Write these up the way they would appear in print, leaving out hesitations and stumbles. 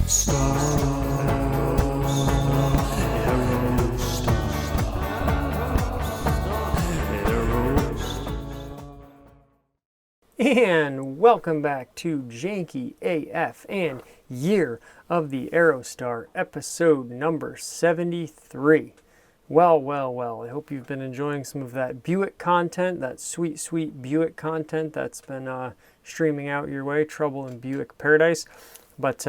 And welcome back to Janky AF and Year of the Aerostar, episode number 73. Well, I hope you've been enjoying some of that Buick content, that sweet Buick content that's been streaming out your way, Trouble in Buick Paradise. But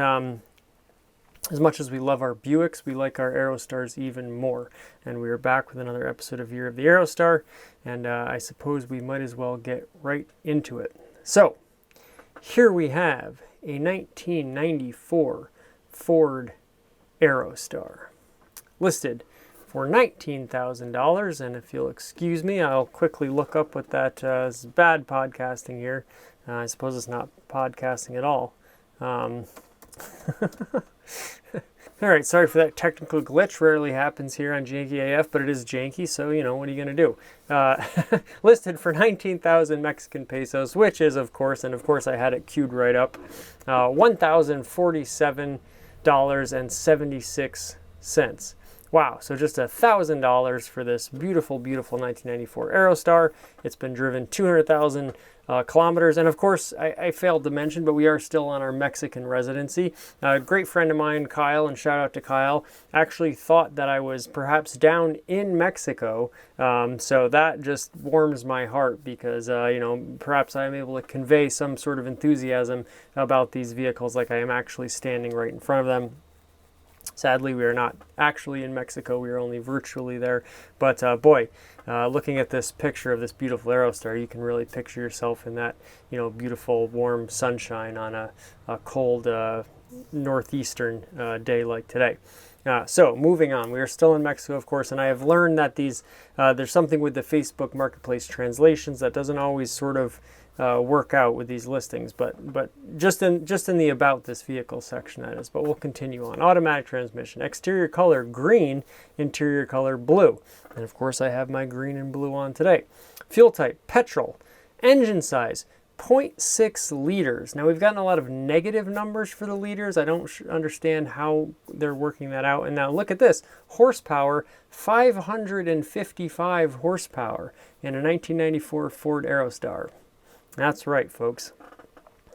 as much as we love our Buicks, we like our Aerostars even more. And we are back with another episode of Year of the Aerostar, and I suppose we might as well get right into it. So, here we have a 1994 Ford Aerostar, listed for $19,000, and if you'll excuse me, I'll quickly look up what that is. Bad podcasting here. I suppose it's not podcasting at all. All right, sorry for that technical glitch. Rarely happens here on Janky AF, but it is janky, so, you know, what are you going to do? Listed for 19,000 Mexican pesos, which is, of course, and of course I had it queued right up, $1,047.76. Wow, so just $1,000 for this beautiful 1994 Aerostar. It's been driven 200,000 kilometers, and of course, I failed to mention, but we are still on our Mexican residency. A great friend of mine, Kyle, and shout out to Kyle, actually thought that I was perhaps down in Mexico, so that just warms my heart because, you know, perhaps I am able to convey some sort of enthusiasm about these vehicles like I am actually standing right in front of them. Sadly, we are not actually in Mexico. We are only virtually there. But boy, looking at this picture of this beautiful Aerostar, you can really picture yourself in that, you know, beautiful, warm sunshine on a cold northeastern day like today. So moving on, we are still in Mexico, of course, and I have learned that these there's something with the Facebook Marketplace translations that doesn't always sort of work out with these listings, but just in the about this vehicle section, that is. But we'll continue on. Automatic transmission, exterior color green, interior color blue, and of course I have my green and blue on today. Fuel type petrol, engine size 0.6 liters. Now we've gotten a lot of negative numbers for the liters. I don't understand how they're working that out. And now look at this, horsepower 555 horsepower in a 1994 Ford Aerostar. That's right, folks.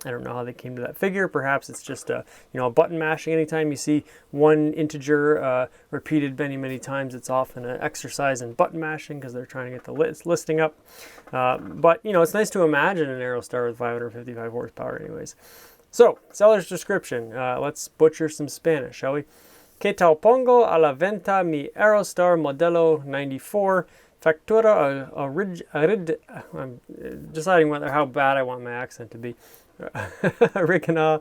I don't know how they came to that figure. Perhaps it's just a button mashing. Anytime you see one integer repeated many times, it's often an exercise in button mashing because they're trying to get the listing up. But you know, it's nice to imagine an Aerostar with 555 horsepower, anyways. So, seller's description. Let's butcher some Spanish, shall we? Que tal pongo a la venta mi Aerostar modelo 94. Factura I'm deciding how bad I want my accent to be. Original,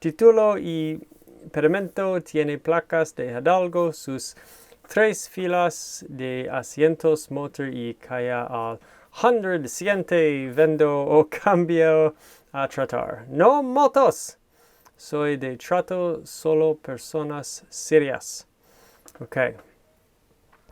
título y pedimento, tiene placas de hidalgo, sus 3 filas de asientos, motor y calle al 100, siguiente, vendo o cambio a tratar. No motos. Soy de trato solo personas serias. Okay.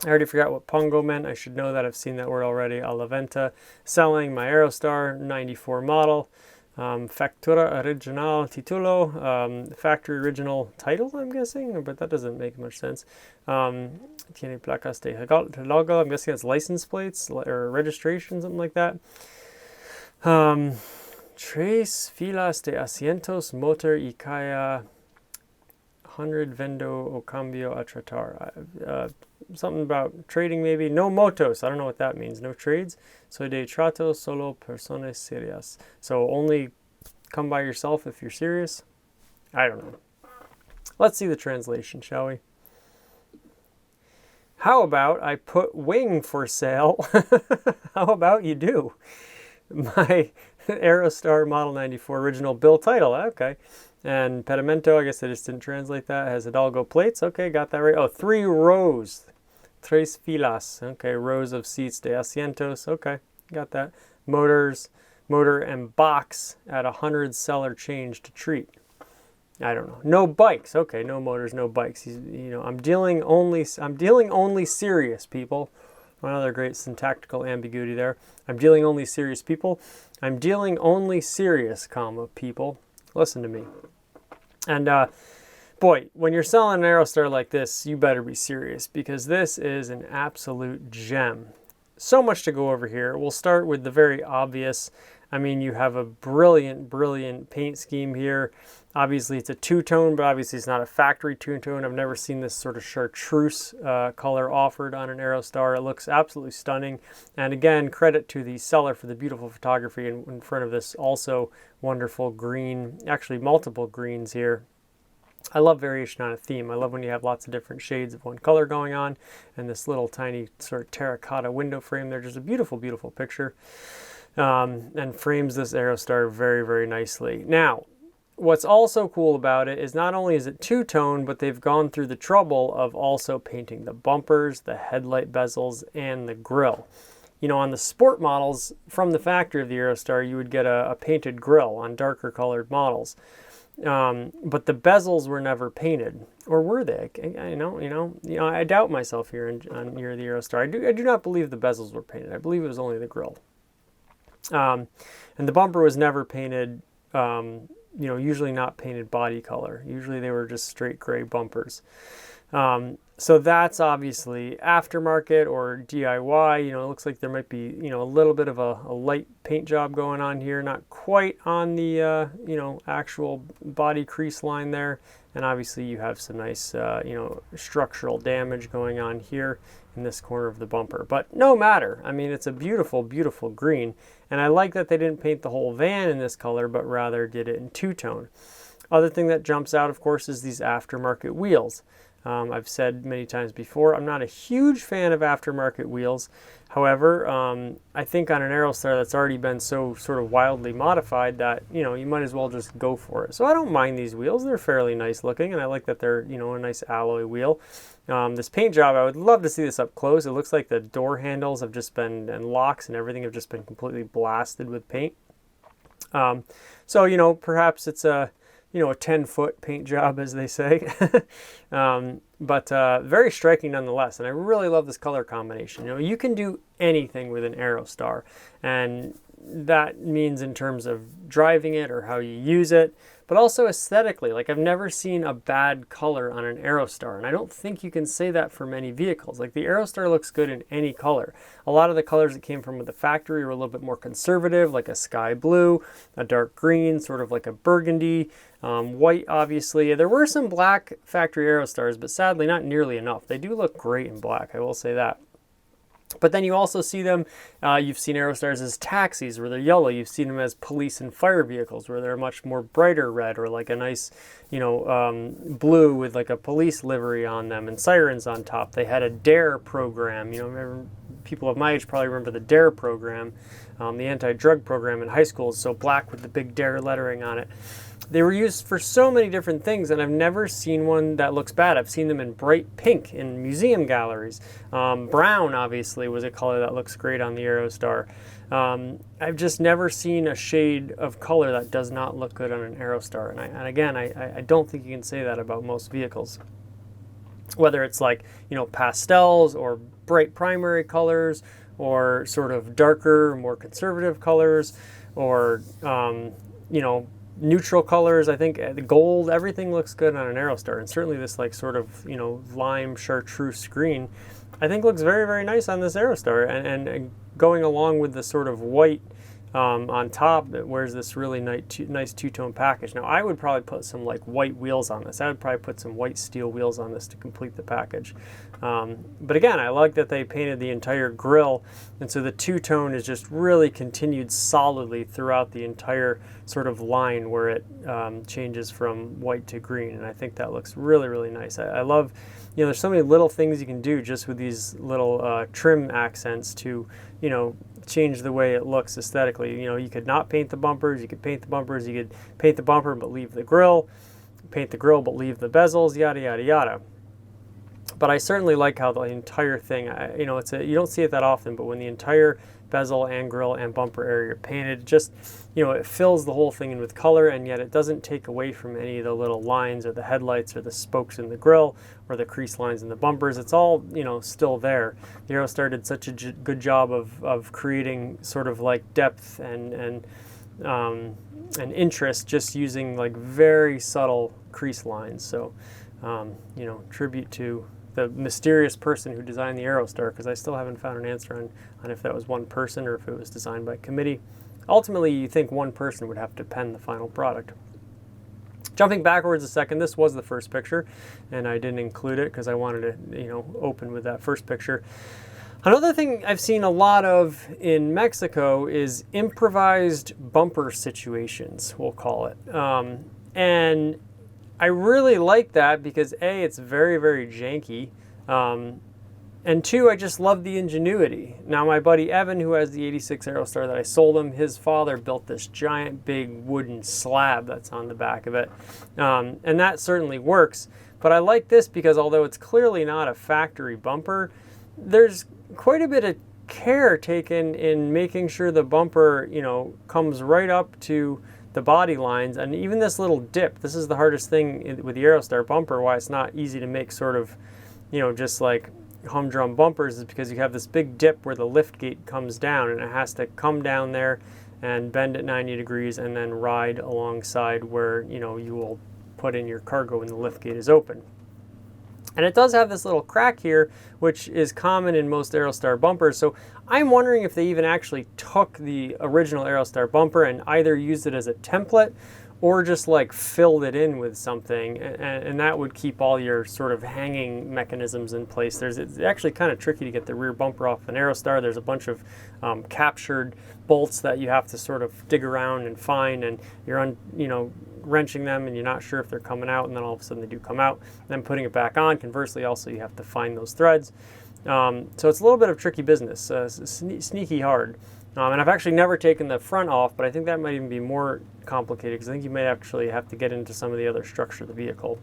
I already forgot what pongo meant. I should know that. I've seen that word already. A la venta. Selling my Aerostar 94 model. Factura original titulo. Factory original title, I'm guessing. But that doesn't make much sense. Tiene placas de hidalgo. I'm guessing that's license plates or registration, something like that. Tres filas de asientos, motor y calle 100, vendo o cambio a tratar. Something about trading maybe. No motos. I don't know what that means. No trades. Soy de trato solo personas serias. So only come by yourself if you're serious. I don't know. Let's see the translation, shall we? How about I put wing for sale? How about you do? My Aerostar Model 94 original bill title. Okay. And pedimento, I guess I just didn't translate that. It has Hidalgo plates. Okay, got that right. Oh, 3 rows. Tres filas. Okay, rows of seats de asientos. Okay, got that. Motor and box at 100 seller change to treat. I don't know. No bikes. Okay, no motors, no bikes. I'm dealing only serious people. Another great syntactical ambiguity there. I'm dealing only serious people. I'm dealing only serious, people. Listen to me. And boy, when you're selling an Aerostar like this, you better be serious, because this is an absolute gem. So much to go over here. We'll start with the very obvious. I mean, you have a brilliant, brilliant paint scheme here. Obviously, it's a two-tone, but obviously it's not a factory two-tone. I've never seen this sort of chartreuse color offered on an Aerostar. It looks absolutely stunning. And again, credit to the seller for the beautiful photography in front of this also wonderful green, actually multiple greens here. I love variation on a theme. I love when you have lots of different shades of one color going on, and this little tiny sort of terracotta window frame there. Just a beautiful, beautiful picture, and frames this Aerostar very, very nicely. Now, what's also cool about it is not only is it two-tone, but they've gone through the trouble of also painting the bumpers, the headlight bezels, and the grille. You know, on the sport models from the factory of the Aerostar, you would get a painted grille on darker colored models. But the bezels were never painted, or were they? I doubt myself here near the Aerostar. I do not believe the bezels were painted. I believe it was only the grille. And the bumper was never painted. Usually not painted body color. Usually they were just straight gray bumpers. So that's obviously aftermarket or DIY. It looks like there might be, a little bit of a light paint job going on here. Not quite on the, actual body crease line there. And obviously you have some nice, structural damage going on here in this corner of the bumper. But no matter. I mean, it's a beautiful, beautiful green. And I like that they didn't paint the whole van in this color, but rather did it in two-tone. Other thing that jumps out, of course, is these aftermarket wheels. I've said many times before, I'm not a huge fan of aftermarket wheels. However, I think on an Aerostar that's already been so sort of wildly modified that, you might as well just go for it. So I don't mind these wheels. They're fairly nice looking, and I like that they're, a nice alloy wheel. This paint job, I would love to see this up close. It looks like the door handles have just been, and locks and everything have just been completely blasted with paint. So, perhaps it's a 10-foot paint job, as they say. But very striking nonetheless. And I really love this color combination. You can do anything with an Aerostar. And that means in terms of driving it or how you use it, but also aesthetically. Like, I've never seen a bad color on an Aerostar, and I don't think you can say that for many vehicles. Like, the Aerostar looks good in any color. A lot of the colors that came from the factory were a little bit more conservative, like a sky blue, a dark green, sort of like a burgundy, white, obviously. There were some black factory Aerostars, but sadly not nearly enough. They do look great in black, I will say that. But then you also see them, you've seen Aerostars as taxis where they're yellow. You've seen them as police and fire vehicles where they're much more brighter red, or like a nice, blue with like a police livery on them and sirens on top. They had a DARE program. People of my age probably remember the DARE program, the anti-drug program in high school. So black with the big DARE lettering on it. They were used for so many different things, and I've never seen one that looks bad. I've seen them in bright pink in museum galleries. Brown, obviously, was a color that looks great on the Aerostar. I've just never seen a shade of color that does not look good on an Aerostar. And again, I don't think you can say that about most vehicles. Whether it's like, pastels or bright primary colors, or sort of darker, more conservative colors, or, neutral colors. I think the gold, everything looks good on an Aerostar, and certainly this like sort of lime chartreuse green I think looks very, very nice on this Aerostar, and going along with the sort of white on top that wears this really nice two-tone package. Now I would probably put some like white wheels on this. I would probably put some white steel wheels on this to complete the package. But again, I like that they painted the entire grille, and so the two-tone is just really continued solidly throughout the entire sort of line where it changes from white to green, and I think that looks really, really nice. I love, there's so many little things you can do just with these little trim accents to, change the way it looks aesthetically. You could not paint the bumpers, you could paint the bumpers, you could paint the bumper but leave the grille, paint the grille but leave the bezels, yada, yada, yada. But I certainly like how the entire thing, you don't see it that often, but when the entire bezel and grille and bumper area are painted, just, it fills the whole thing in with color, and yet it doesn't take away from any of the little lines or the headlights or the spokes in the grille or the crease lines in the bumpers. It's all, still there. The Aerostar did such a good job of creating sort of like depth and and interest just using like very subtle crease lines. So, you know, tribute to the mysterious person who designed the Aerostar, because I still haven't found an answer on if that was one person or if it was designed by committee. Ultimately, you think one person would have to pen the final product. Jumping backwards a second, this was the first picture, and I didn't include it because I wanted to, you know, open with that first picture. Another thing I've seen a lot of in Mexico is improvised bumper situations, we'll call it. And I really like that because A, it's very, very janky. And two, I just love the ingenuity. Now my buddy Evan, who has the 86 Aerostar that I sold him, his father built this giant big wooden slab that's on the back of it. And that certainly works. But I like this because although it's clearly not a factory bumper, there's quite a bit of care taken in making sure the bumper, you know, comes right up to the body lines. And even this little dip, this is the hardest thing with the Aerostar bumper, why it's not easy to make sort of, you know, just like humdrum bumpers, is because you have this big dip where the lift gate comes down, and it has to come down there and bend at 90 degrees and then ride alongside where, you know, you will put in your cargo when the lift gate is open. And it does have this little crack here, which is common in most Aerostar bumpers. So I'm wondering if they even actually took the original Aerostar bumper and either used it as a template or just like filled it in with something, and that would keep all your sort of hanging mechanisms in place. It's actually kind of tricky to get the rear bumper off an Aerostar. There's a bunch of captured bolts that you have to sort of dig around and find, and you're you know, wrenching them and you're not sure if they're coming out, and then all of a sudden they do come out, then putting it back on. Conversely, also you have to find those threads. So it's a little bit of tricky business, sneaky hard. And I've actually never taken the front off, but I think that might even be more complicated because I think you may actually have to get into some of the other structure of the vehicle.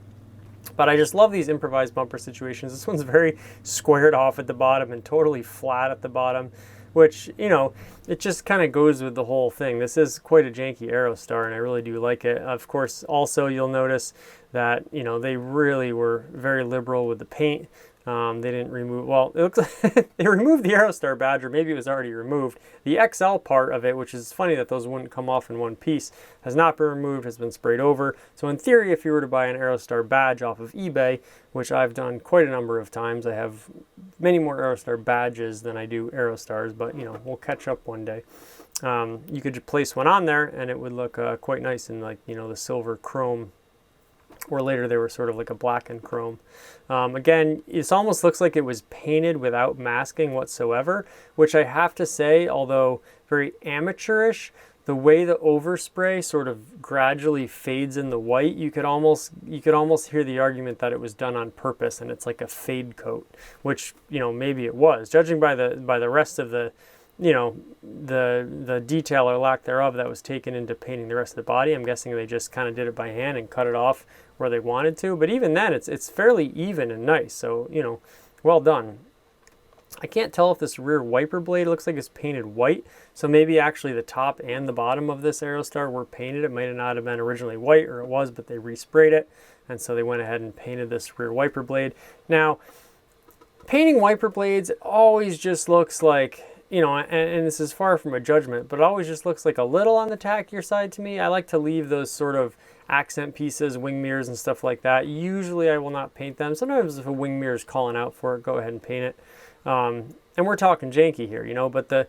But I just love these improvised bumper situations. This one's very squared off at the bottom and totally flat at the bottom, which, you know, it just kind of goes with the whole thing. This is quite a janky Aerostar, and I really do like it. Of course, also you'll notice that, you know, they really were very liberal with the paint. They didn't remove, well, it looks like they removed the Aerostar badge, or maybe it was already removed. The XL part of it, which is funny that those wouldn't come off in one piece, has not been removed, has been sprayed over. So in theory, if you were to buy an Aerostar badge off of eBay, which I've done quite a number of times, I have many more Aerostar badges than I do Aerostars, but, you know, we'll catch up one day. You could just place one on there and it would look quite nice in, like, you know, the silver chrome, or later they were sort of like a black and chrome. Again, it almost looks like it was painted without masking whatsoever, which I have to say, although very amateurish, the way the overspray sort of gradually fades in the white, you could almost hear the argument that it was done on purpose and it's like a fade coat, which, you know, maybe it was. Judging by the rest of the, you know, the detail or lack thereof that was taken into painting the rest of the body, I'm guessing they just kind of did it by hand and cut it off where they wanted to. But even then, it's fairly even and nice. So, you know, well done. I can't tell if this rear wiper blade looks like it's painted white. So maybe actually the top and the bottom of this Aerostar were painted. It might not have been originally white, or it was, but they resprayed it. And so they went ahead and painted this rear wiper blade. Now, painting wiper blades always just looks like, you know, and this is far from a judgment, but it always just looks like a little on the tackier side to me. I like to leave those sort of accent pieces, wing mirrors and stuff like that. Usually I will not paint them. Sometimes if a wing mirror is calling out for it, go ahead and paint it. And we're talking janky here, you know, but the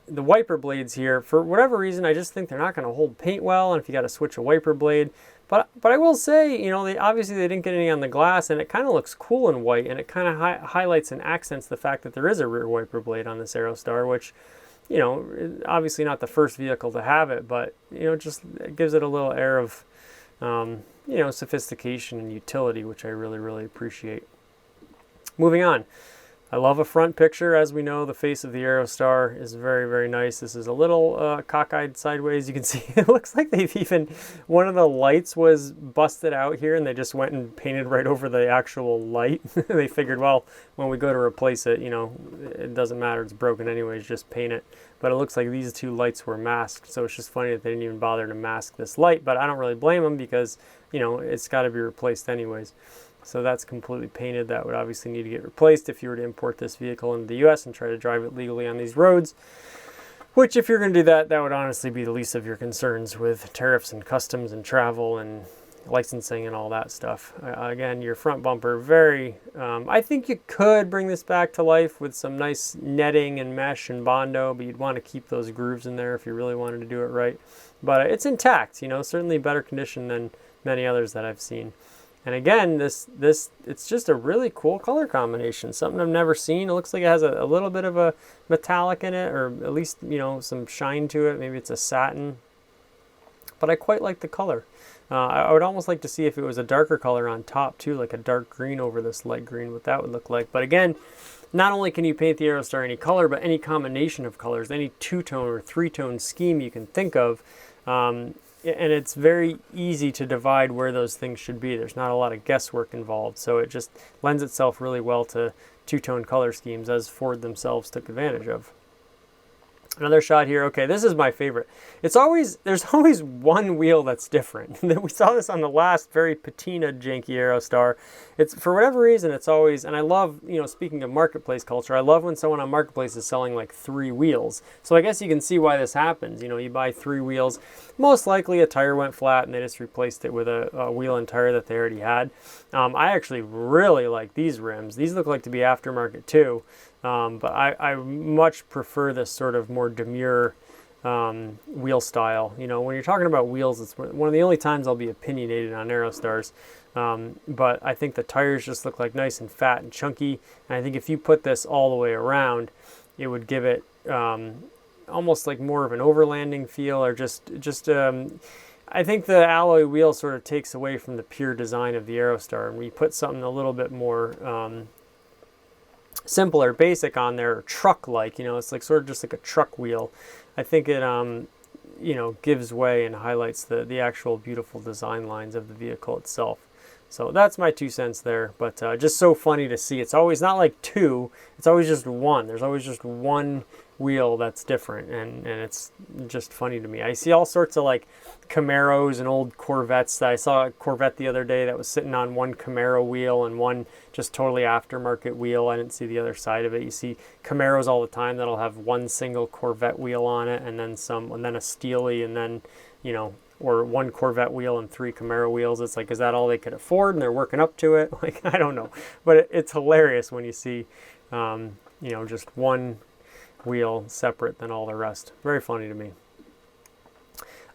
wiper blades here, for whatever reason, I just think they're not going to hold paint well, and if you got to switch a wiper blade. But I will say, you know, obviously they didn't get any on the glass, and it kind of looks cool in white, and it kind of highlights and accents the fact that there is a rear wiper blade on this Aerostar, which, you know, obviously not the first vehicle to have it, but, you know, just it gives it a little air of, you know, sophistication and utility, which I really, really appreciate. Moving on. I love a front picture. As we know, the face of the Aerostar is very, very nice. This is a little cockeyed sideways. You can see it looks like they've even, one of the lights was busted out here and they just went and painted right over the actual light. They figured, well, when we go to replace it, you know, it doesn't matter, it's broken anyways, just paint it. But it looks like these two lights were masked, so it's just funny that they didn't even bother to mask this light, but I don't really blame them because, you know, it's got to be replaced anyways. So that's completely painted. That would obviously need to get replaced if you were to import this vehicle into the US and try to drive it legally on these roads. Which, if you're going to do that, that would honestly be the least of your concerns with tariffs and customs and travel and licensing and all that stuff. Again, your front bumper, very, I think you could bring this back to life with some nice netting and mesh and Bondo, but you'd want to keep those grooves in there if you really wanted to do it right. But it's intact, you know, certainly better condition than many others that I've seen. And again, it's just a really cool color combination, something I've never seen. It looks like it has a little bit of a metallic in it, or at least, you know, some shine to it. Maybe it's a satin, but I quite like the color. I would almost like to see if it was a darker color on top too, like a dark green over this light green, what that would look like. But again, not only can you paint the Aerostar any color, but any combination of colors, any two-tone or three-tone scheme you can think of. And it's very easy to divide where those things should be. There's not a lot of guesswork involved, so it just lends itself really well to two-tone color schemes, as Ford themselves took advantage of. Another shot here. Okay, this is my favorite. There's always one wheel that's different. We saw this on the last very patina janky Aerostar. It's, for whatever reason, it's always, and I love, you know, speaking of marketplace culture, I love when someone on marketplace is selling like 3 wheels. So I guess you can see why this happens. You know, you buy 3 wheels. Most likely a tire went flat and they just replaced it with a wheel and tire that they already had. I actually really like these rims. These look like to be aftermarket too. But I much prefer this sort of more demure wheel style. You know, when you're talking about wheels, it's one of the only times I'll be opinionated on Aerostars. But I think the tires just look like nice and fat and chunky. And I think if you put this all the way around, it would give it almost like more of an overlanding feel, or just I think the alloy wheel sort of takes away from the pure design of the Aerostar. And we put something a little bit more simpler, basic on there, truck-like, you know, it's like sort of just like a truck wheel. I think it, you know, gives way and highlights the actual beautiful design lines of the vehicle itself. So that's my 2 cents there, but just so funny to see. It's always not like 2, it's always just 1. There's always just one wheel that's different, and it's just funny to me. I see all sorts of like Camaros and old Corvettes. I saw a Corvette the other day that was sitting on one Camaro wheel and one just totally aftermarket wheel. I didn't see the other side of it. You see Camaros all the time that'll have one single Corvette wheel on it, and then some, and then a Steely, and then, you know, or one Corvette wheel and 3 Camaro wheels. It's like, is that all they could afford and they're working up to it? Like, I don't know, but it's hilarious when you see you know, just one wheel separate than all the rest. Very funny to me.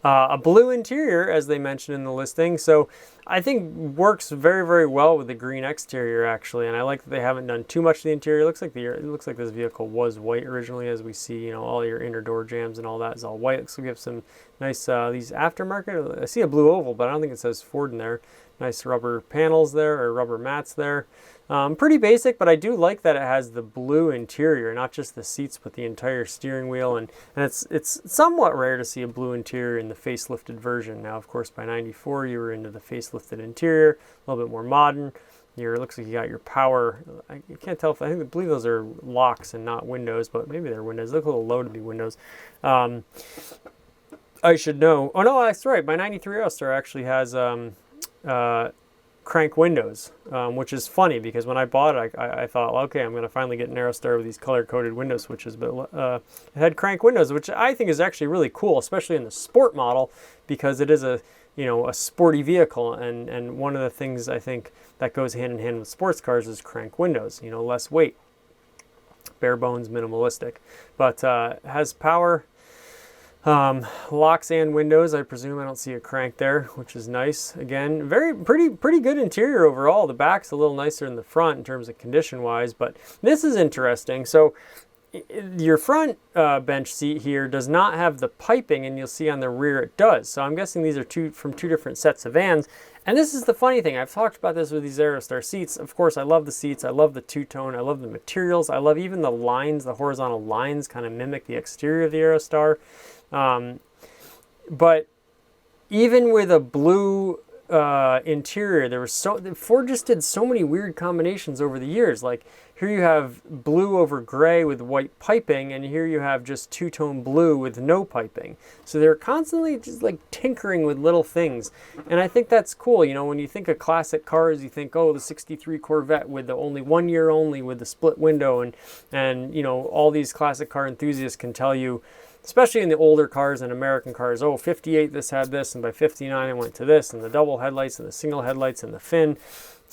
A blue interior, as they mentioned in the listing, so I think works very, very well with the green exterior, actually, and I like that they haven't done too much to the interior. It looks like this vehicle was white originally, as we see, you know, all your inner door jambs and all that is all white. Looks like we have some nice these aftermarket. I see a blue oval, but I don't think it says Ford in there. Nice rubber panels there, or rubber mats there. Pretty basic, but I do like that it has the blue interior, not just the seats, but the entire steering wheel. And it's somewhat rare to see a blue interior in the facelifted version. Now, of course, by 94, you were into the facelifted interior, a little bit more modern. Looks like you got your power. I can't tell if, I believe those are locks and not windows, but maybe they're windows. They look a little low to be windows. I should know. Oh no, that's right. My 93 Aerostar actually has crank windows, which is funny because when I bought it, I thought, well, okay, I'm going to finally get an Aerostar with these color-coded window switches, but it had crank windows, which I think is actually really cool, especially in the sport model, because it is a, you know, a sporty vehicle, and one of the things I think that goes hand in hand with sports cars is crank windows, you know, less weight, bare bones, minimalistic, but has power. Locks and windows, I presume. I don't see a crank there, which is nice. Again, pretty good interior overall. The back's a little nicer than the front in terms of condition wise, but this is interesting. So your front bench seat here does not have the piping, and you'll see on the rear it does. So I'm guessing these are from two different sets of vans. And this is the funny thing. I've talked about this with these Aerostar seats. Of course, I love the seats. I love the two-tone. I love the materials. I love even the lines. The horizontal lines kind of mimic the exterior of the Aerostar. But even with a blue interior, Ford just did so many weird combinations over the years. Like here you have blue over gray with white piping, and here you have just two-tone blue with no piping. So they're constantly just like tinkering with little things, and I think that's cool. You know, when you think of classic cars, you think, oh, the '63 Corvette with the only 1 year only with the split window, and you know, all these classic car enthusiasts can tell you especially in the older cars and American cars. Oh, 58 this had this, and by 59 it went to this, and the double headlights and the single headlights and the fin,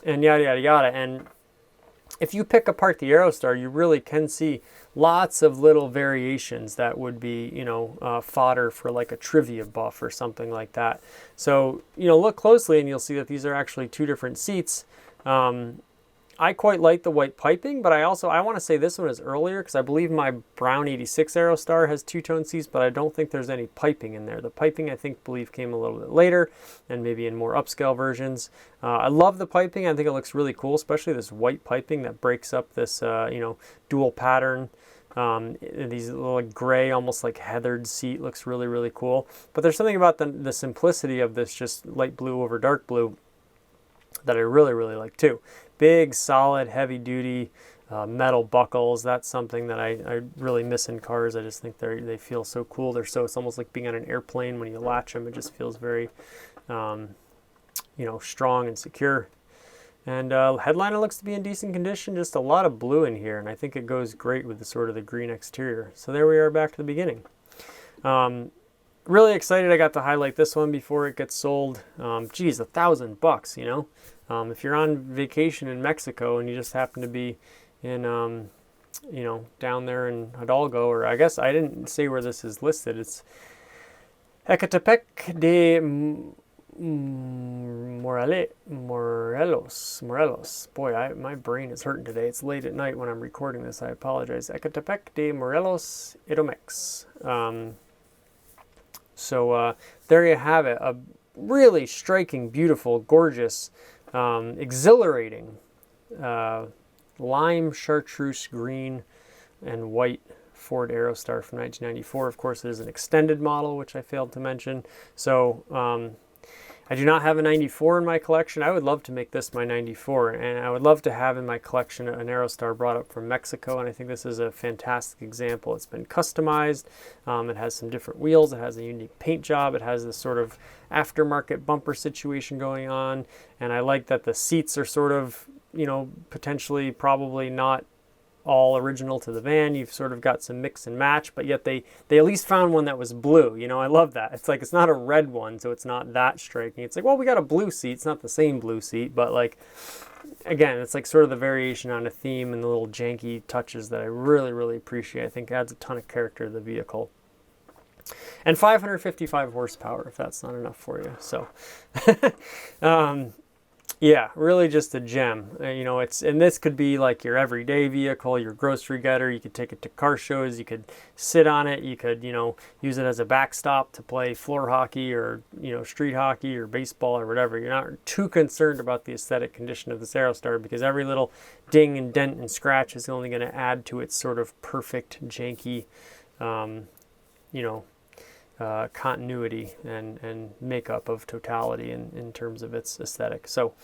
and yada yada yada. And if you pick apart the Aerostar, you really can see lots of little variations that would be, you know, fodder for like a trivia buff or something like that. So, you know, look closely and you'll see that these are actually two different seats. I quite like the white piping, but I want to say this one is earlier because I believe my brown 86 Aerostar has two-tone seats, but I don't think there's any piping in there. The piping, I believe came a little bit later and maybe in more upscale versions. I love the piping. I think it looks really cool, especially this white piping that breaks up this, you know, dual pattern. These little gray, almost like heathered seat looks really, really cool. But there's something about the simplicity of this just light blue over dark blue that I really, really like too. Big, solid, heavy-duty metal buckles. That's something that I really miss in cars. I just think they feel so cool. It's almost like being on an airplane when you latch them. It just feels very, you know, strong and secure. And headliner looks to be in decent condition. Just a lot of blue in here, and I think it goes great with the sort of the green exterior. So there we are, back to the beginning. Really excited I got to highlight this one before it gets sold. Geez, $1,000, you know? If you're on vacation in Mexico and you just happen to be in, you know, down there in Hidalgo, or I guess I didn't say where this is listed. It's Ecatepec de Morelos. Boy, my brain is hurting today. It's late at night when I'm recording this. I apologize. Ecatepec de Morelos, Edomex. So there you have it. A really striking, beautiful, gorgeous, exhilarating lime chartreuse green and white Ford Aerostar from 1994. Of course, it is an extended model, which I failed to mention. So I do not have a 94 in my collection. I would love to make this my 94, and I would love to have in my collection an Aerostar brought up from Mexico, and I think this is a fantastic example. It's been customized. It has some different wheels. It has a unique paint job. It has this sort of aftermarket bumper situation going on, and I like that the seats are sort of, you know, potentially probably not all original to the van. You've sort of got some mix and match, but yet they at least found one that was blue. You know, I love that. It's like, it's not a red one, so it's not that striking. It's like, well, we got a blue seat. It's not the same blue seat, but like, again, it's like sort of the variation on a theme and the little janky touches that I really, really appreciate. I think adds a ton of character to the vehicle. And 555 horsepower, if that's not enough for you. So, yeah, really just a gem. You know, and this could be like your everyday vehicle, your grocery getter. You could take it to car shows. You could sit on it. You could, you know, use it as a backstop to play floor hockey or, you know, street hockey or baseball or whatever. You're not too concerned about the aesthetic condition of this Aerostar because every little ding and dent and scratch is only going to add to its sort of perfect, janky, you know, continuity and makeup of totality in terms of its aesthetic. So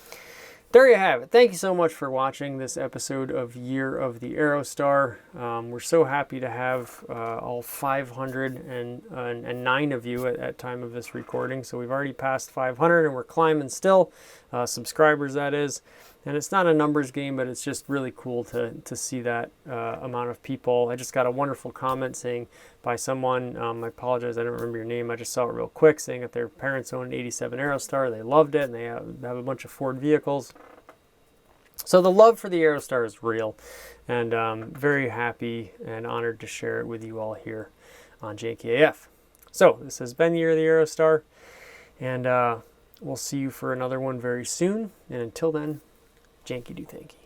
there you have it. Thank you so much for watching this episode of Year of the Aerostar. We're so happy to have all 509 of you at time of this recording. So we've already passed 500 and we're climbing still, subscribers that is. And it's not a numbers game, but it's just really cool to see that amount of people. I just got a wonderful comment saying by someone, I apologize, I don't remember your name, I just saw it real quick, saying that their parents owned an 87 Aerostar, they loved it, and they have a bunch of Ford vehicles. So the love for the Aerostar is real, and I'm very happy and honored to share it with you all here on Janky AF. So this has been the Year of the Aerostar, and we'll see you for another one very soon, and until then, Janky do Thanky.